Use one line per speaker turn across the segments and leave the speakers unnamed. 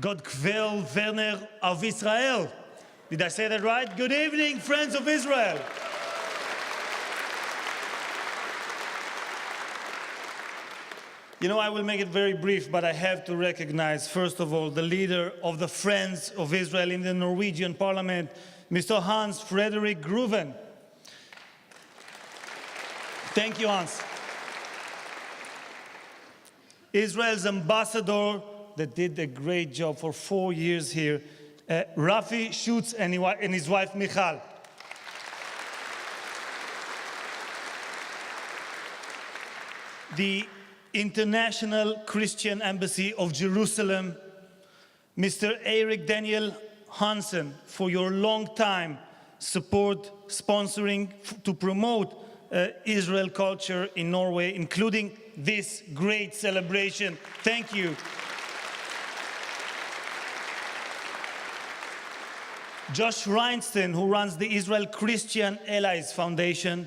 God kwel Werner of Israel. Did I say that right? Good evening, friends of Israel. You know, I will make it very brief, but I have to recognize, first of all, the leader of the Friends of Israel in the Norwegian parliament, Mr. Hans Frederick Gruven. Thank you, Hans. Israel's ambassador that did a great job for 4 years here, Rafi Schutz and his wife Michal. The International Christian Embassy of Jerusalem, Mr. Eric Daniel Hansen, for your long time support, sponsoring to promote Israel culture in Norway, including this great celebration. Thank you. Josh Reinstein, who runs the Israel Christian Allies Foundation,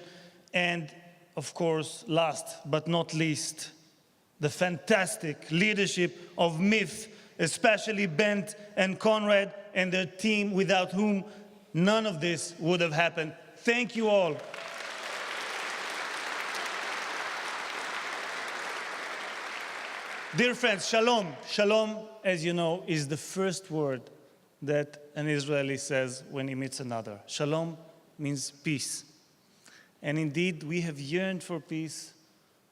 and of course, last but not least, the fantastic leadership of MIF, especially Bent and Conrad and their team, without whom none of this would have happened. Thank you all. Dear friends, shalom. Shalom, as you know, is the first word that an Israeli says when he meets another. Shalom means peace. And indeed, we have yearned for peace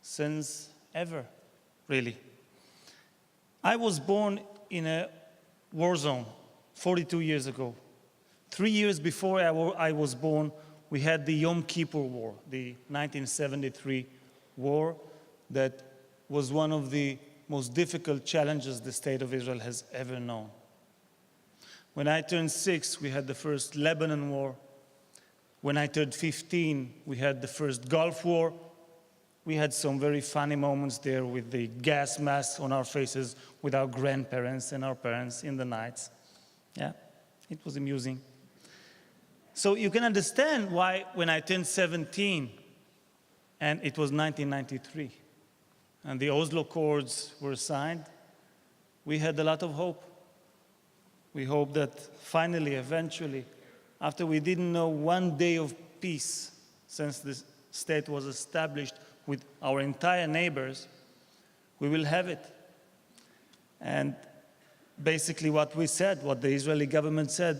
since ever, really. I was born in a war zone 42 years ago. 3 years before I was born, we had the Yom Kippur War, the 1973 war that was one of the most difficult challenges the state of Israel has ever known. When I turned 6, we had the first Lebanon War. When I turned 15, we had the first Gulf War. We had some very funny moments there with the gas masks on our faces with our grandparents and our parents in the nights. Yeah, it was amusing. So you can understand why when I turned 17, and it was 1993, and the Oslo Accords were signed, we had a lot of hope. We hoped that finally, eventually, after we didn't know one day of peace since the state was established with our entire neighbors, we will have it. And basically what we said, what the Israeli government said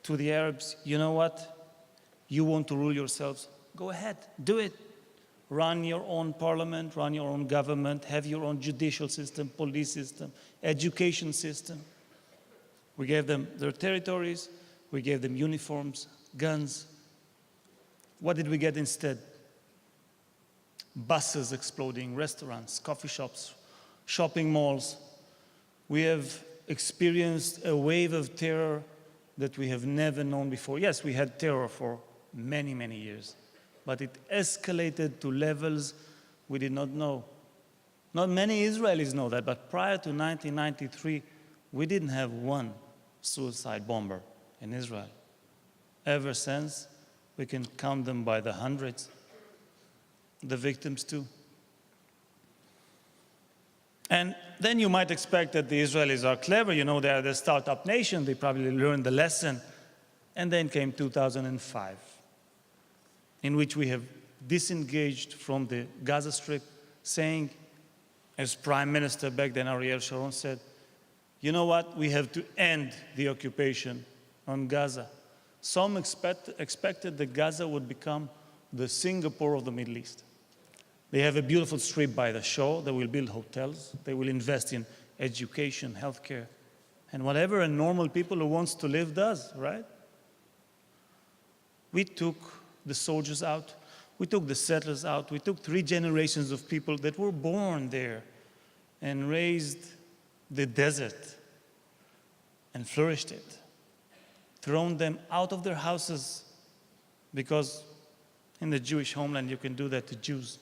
to the Arabs, you know what? You want to rule yourselves? Go ahead, do it. Run your own parliament, run your own government, have your own judicial system, police system, education system. We gave them their territories, we gave them uniforms, guns. What did we get instead? Buses exploding, restaurants, coffee shops, shopping malls. We have experienced a wave of terror that we have never known before. Yes, we had terror for many, many years, but it escalated to levels we did not know. Not many Israelis know that, but prior to 1993, we didn't have one suicide bomber in Israel. Ever since, we can count them by the hundreds. The victims too. And then you might expect that the Israelis are clever, you know, they are the startup nation, they probably learned the lesson. And then came 2005, in which we have disengaged from the Gaza Strip, saying, as Prime Minister back then, Ariel Sharon said, you know what, we have to end the occupation on Gaza. Some expected that Gaza would become the Singapore of the Middle East. They have a beautiful strip by the shore. They will build hotels. They will invest in education, healthcare, and whatever a normal people who wants to live does, right? We took the soldiers out. We took the settlers out. We took 3 generations of people that were born there and raised the desert and flourished it, thrown them out of their houses, because in the Jewish homeland you can do that to Jews,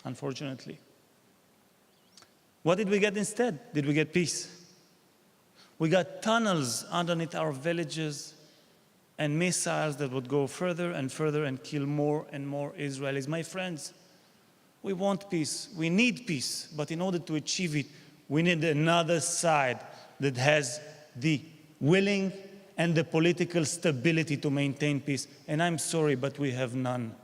unfortunately. What did we get instead? Did we get peace? We got tunnels underneath our villages and missiles that would go further and further and kill more and more Israelis. My friends, we want peace. We need peace. But in order to achieve it, we need another side that has the willing and the political stability to maintain peace. And I'm sorry, but we have none.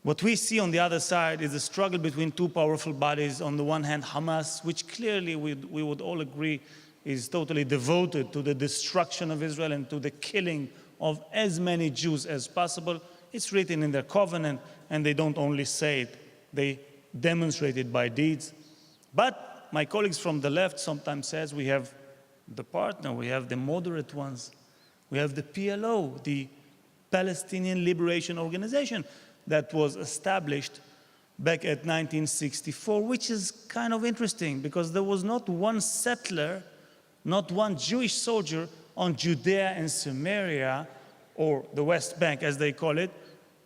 What we see on the other side is a struggle between two powerful bodies. On the one hand, Hamas, which clearly we would all agree is totally devoted to the destruction of Israel and to the killing of as many Jews as possible. It's written in their covenant, and they don't only say it, they demonstrate it by deeds. But my colleagues from the left sometimes says we have the partner, we have the moderate ones, we have the PLO, the Palestinian Liberation Organization, that was established back at 1964, which is kind of interesting because there was not one settler, not one Jewish soldier on Judea and Samaria, or the West Bank as they call it,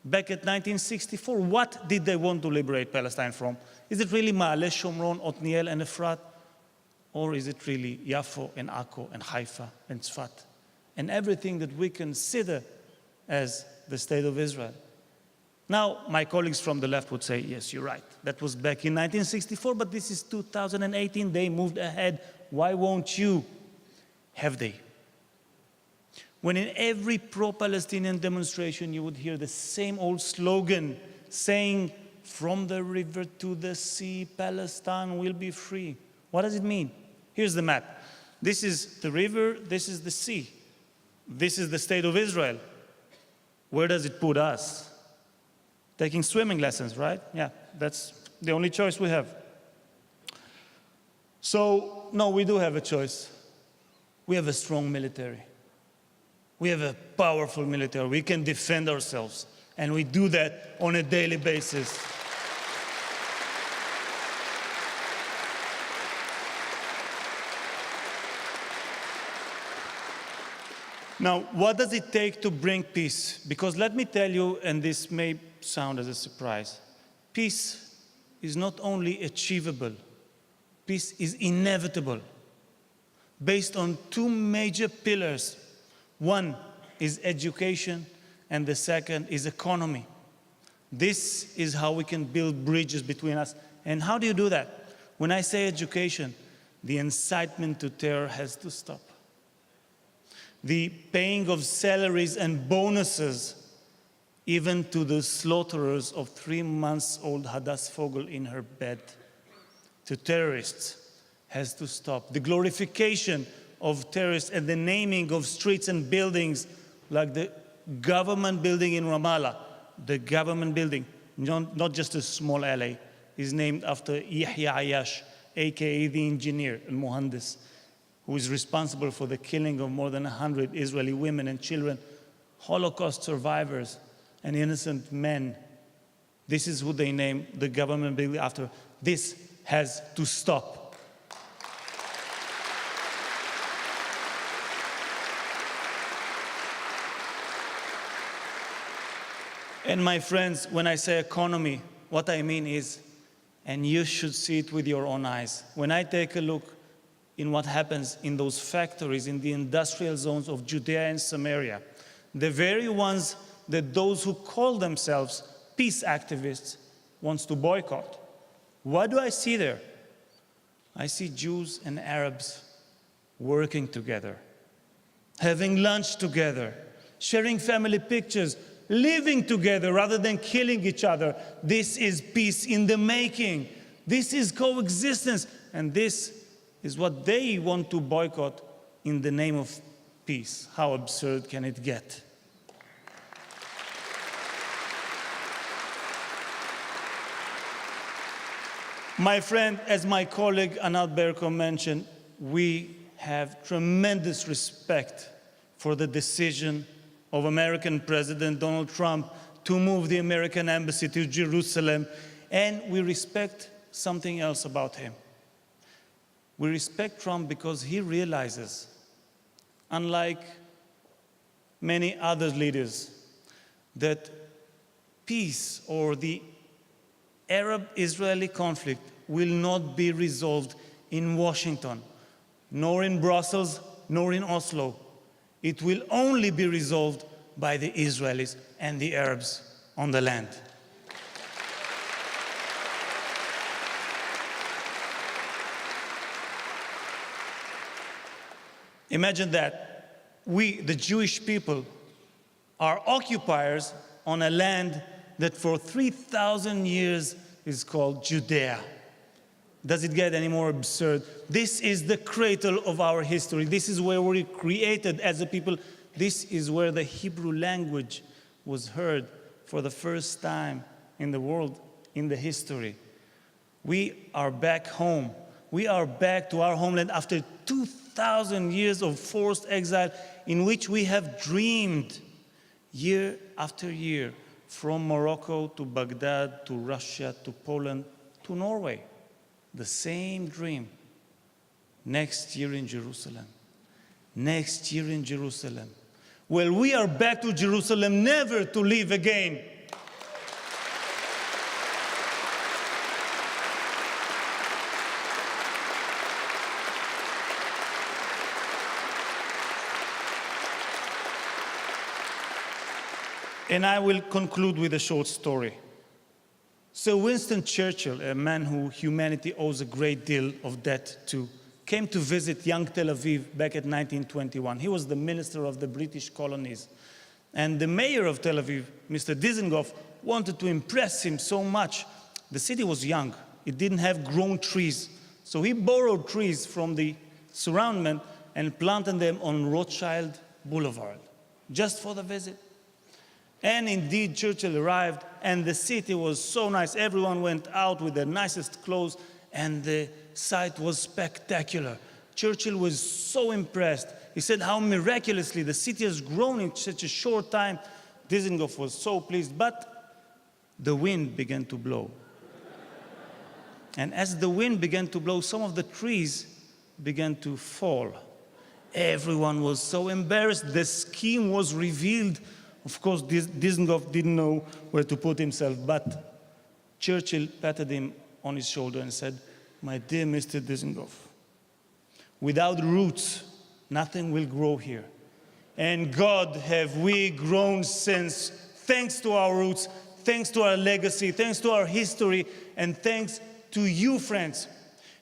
back at 1964. What did they want to liberate Palestine from? Is it really Ma'ale Shomron, Otniel and Efrat? Or is it really Yafo and Akko and Haifa and Tzfat? And everything that we consider as the state of Israel. Now, my colleagues from the left would say, yes, you're right. That was back in 1964, but this is 2018. They moved ahead. Why won't you? Have they? When in every pro-Palestinian demonstration, you would hear the same old slogan saying, from the river to the sea, Palestine will be free. What does it mean? Here's the map. This is the river, this is the sea. This is the state of Israel. Where does it put us? Taking swimming lessons, right? Yeah, that's the only choice we have. So, no, we do have a choice. We have a strong military. We have a powerful military. We can defend ourselves. And we do that on a daily basis. Now, what does it take to bring peace? Because let me tell you, and this may sound as a surprise, peace is not only achievable, peace is inevitable, based on two major pillars. One is education, and the second is economy. This is how we can build bridges between us. And how do you do that? When I say education, the incitement to terror has to stop. The paying of salaries and bonuses, even to the slaughterers of 3-month-old Hadass Fogel in her bed, to terrorists, has to stop. The glorification of terrorists and the naming of streets and buildings like the government building in Ramallah, the government building, not just a small alley, is named after Yahya Ayash, aka the engineer, al-Muhandis, who is responsible for the killing of more than 100 Israeli women and children, Holocaust survivors, and innocent men. This is who they name the government building after. This has to stop. And my friends, when I say economy, what I mean is, and you should see it with your own eyes, when I take a look in what happens in those factories, in the industrial zones of Judea and Samaria, the very ones that those who call themselves peace activists wants to boycott. What do I see there? I see Jews and Arabs working together, having lunch together, sharing family pictures, living together rather than killing each other. This is peace in the making. This is coexistence. And this is what they want to boycott in the name of peace. How absurd can it get? My friend, as my colleague Anat Berko mentioned, we have tremendous respect for the decision of American President Donald Trump to move the American embassy to Jerusalem, and we respect something else about him. We respect Trump because he realizes, unlike many other leaders, that peace or the Arab-Israeli conflict will not be resolved in Washington, nor in Brussels, nor in Oslo. It will only be resolved by the Israelis and the Arabs on the land. Imagine that we, the Jewish people, are occupiers on a land that for 3,000 years is called Judea. Does it get any more absurd? This is the cradle of our history. This is where we were created as a people. This is where the Hebrew language was heard for the first time in the world, in the history. We are back home. We are back to our homeland after 2,000 years of forced exile in which we have dreamed year after year, from Morocco to Baghdad to Russia to Poland to Norway. The same dream. Next year in Jerusalem. Next year in Jerusalem. Well, we are back to Jerusalem, never to leave again. And I will conclude with a short story. So Winston Churchill, a man who humanity owes a great deal of debt to, came to visit young Tel Aviv back at 1921. He was the minister of the British colonies. And the mayor of Tel Aviv, Mr. Dizengoff, wanted to impress him so much. The city was young. It didn't have grown trees. So he borrowed trees from the surroundment and planted them on Rothschild Boulevard, just for the visit. And indeed, Churchill arrived, and the city was so nice. Everyone went out with their nicest clothes, and the sight was spectacular. Churchill was so impressed. He said how miraculously the city has grown in such a short time. Dizengoff was so pleased, but the wind began to blow. And as the wind began to blow, some of the trees began to fall. Everyone was so embarrassed. The scheme was revealed. Of course, Dizengoff didn't know where to put himself, but Churchill patted him on his shoulder and said, "My dear Mr. Dizengoff, without roots, nothing will grow here. And God, have we grown since, thanks to our roots, thanks to our legacy, thanks to our history, and thanks to you, friends.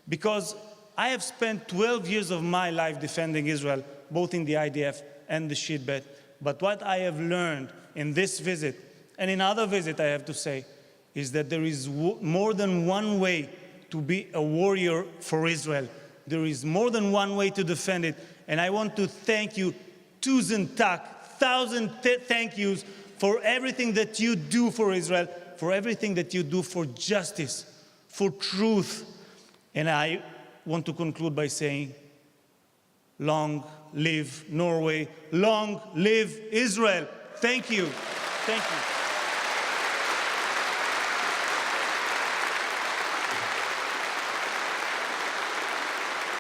Because I have spent 12 years of my life defending Israel, both in the IDF and the Shin Bet. But what I have learned in this visit, and in other visits, I have to say, is that there is more than one way to be a warrior for Israel. There is more than one way to defend it. And I want to thank you, tusen tak, thousand thank yous, for everything that you do for Israel, for everything that you do for justice, for truth." And I want to conclude by saying, long live Norway, long live Israel. Thank you. Thank you.